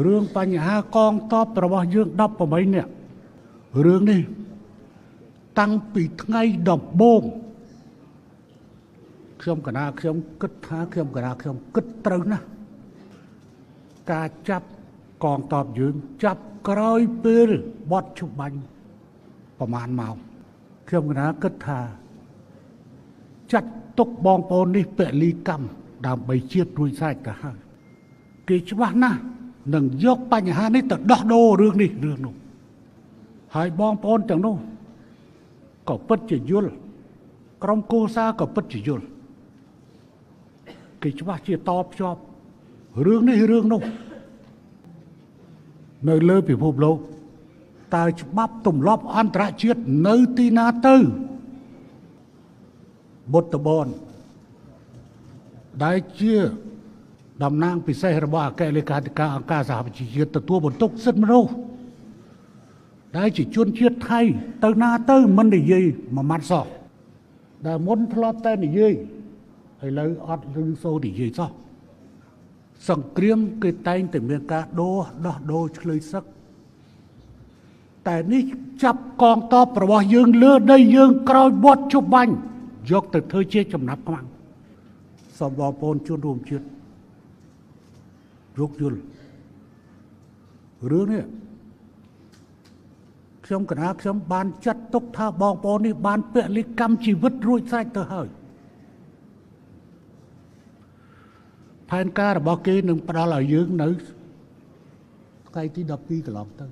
រឿងបញ្ហាកងទ័ពរបស់យើង18នាក់រឿងនេះតាំងពីថ្ងៃដំបូងខ្ញុំគណៈខ្ញុំគិតថាខ្ញុំគណៈខ្ញុំគិតត្រូវណាស់ការចាប់កងទ័ពយើងចាប់ក្រោយពេលបត់ឈប់បាញ់ប្រមាណមកខ្ញុំគណៈគិតថាចាត់ទុកបងប្អូននេះពលីកម្មដើម្បីជាតិរួចស្រេចទៅហើយគេច្បាស់ណាស់នឹងយកបញ្ហានេះទៅដោះដូររឿងនេះរឿងនោះហើយបងប្អូនទាំងនោះក៏ពិតជាយល់ក្រុមគូសាក៏ពិតជាយល់គេច្បាស់ជាតបភ្ជាប់រឿងនេះរឿងនោះនៅលើពិភពលោកតើច្បាប់ទម្លាប់អន្តរជាតិនៅទីណាទៅបុត្របនដែលជាតំណាងពិសេសរបស់អគ្គលេខាធិការអង្គការសហប្រជាជាតិទទួលបន្ទុកសិទ្ធិមនុស្សដែលជាជនជាតិថៃទៅណាទៅមិននិយាយមួយម៉ាត់សោះដែលមុនធ្លាប់តែនិយាយឥឡូវអត់ឮសូរនិយាយសោះសង្គ្រាមគេតែងតែមានការដោះដូរឆ្លើយសឹកតែនេះចាប់កងទ័ពរបស់យើងលើដីយើងក្រោយបត់ជប់បាញ់យកទៅធ្វើជាចំណាប់ខ្មាំងសូមបងប្អូនជនរួមជាតិយោគយល់រឿងនេះខ្ញុំគណៈខ្ញុំបានចាត់ទុកថាបងប្អូននេះបានពលិកម្មជីវិតរួចស្រេចទៅហើយផែនការរបស់គេនឹងផ្ដល់ឲ្យយើងនៅថ្ងៃទី12កន្លងទៅ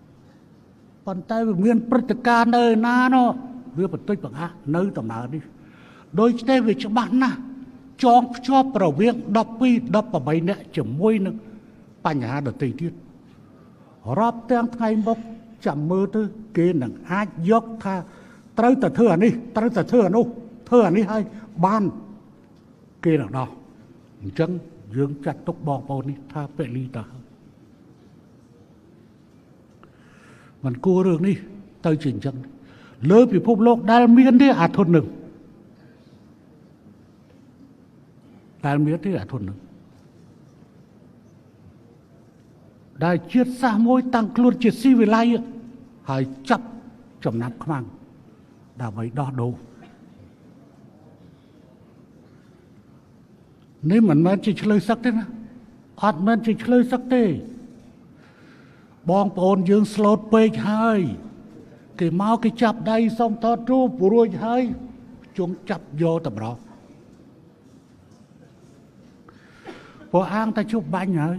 ប៉ុន្តែវាមានព្រឹត្តិការណ៍នៅណានោះវាបន្តិចបង្អាក់នៅដំណើរនេះដូច្នេះវាច្បាស់ណាស់ចងភ្ជាប់រវាង12 18នាក់ជាមួយនឹងបញ្ហាដទៃទៀតរាប់ទាំងថ្ងៃមកចាំមើលទៅគេនឹងអាចយកថាត្រូវតែធ្វើអានេះត្រូវតែធ្វើអានោះធ្វើអានេះឲ្យបានគេនឹងដោះអញ្ចឹងយើងចាត់ទុកបងប្អូននេះថាពលីតើមិនគួររឿងនេះទៅជាអញ្ចឹងលើពិភពលោកដែលមានទេអាធននឹងដែលមានទេអាធននឹងដែលជាតិសាសន៍មួយតាំងខ្លួនជាស៊ីវិល័យហើយចាប់ចំណាប់ខ្មាំងដើម្បីដោះដូរនេះមិនមែនជាឆ្លើយសឹកទេណាអត់មែនជាឆ្លើយសឹកទេបងប្អូនយើងស្លូតពេកហើយគេមកគេចាប់ដៃសុំថតរូបរួចហើយជង់ចាប់យកតម្រោះព្រោះអាងតែជប់បាញ់ហើយ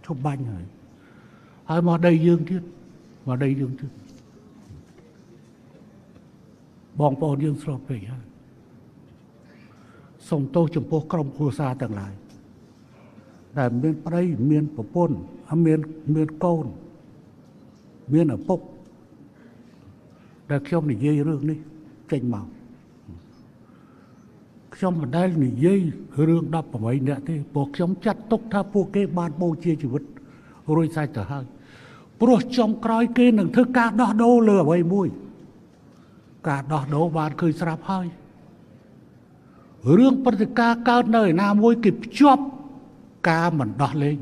ឈប់បាញ់ហើយមកដីយើងទៀតមកដីយើងទៀតបងប្អូនយើងស្លូតពេកហើយសូមទោសចំពោះក្រុមគ្រួសារទាំងឡាយដែលមានប្តីមានប្រពន្ធមានកូនមានឪពុកដែលខ្ញុំនិយាយរឿងនេះចេញមកខ្ញុំមិនដែលនិយាយរឿង18នាក់ទេព្រោះខ្ញុំចាត់ទុកថាពួកគេបានបូជាជីវិតរួចស្រេចទៅហើយព្រោះចំក្រោយគេនឹងធ្វើការដោះដូរលើអ្វីមួយការដោះដូរបានឃើញស្រាប់ហើយរឿងព្រឹត្តិការណ៍កើតនៅឯណាមួយគេភ្ជាប់ការមិនដោះលែង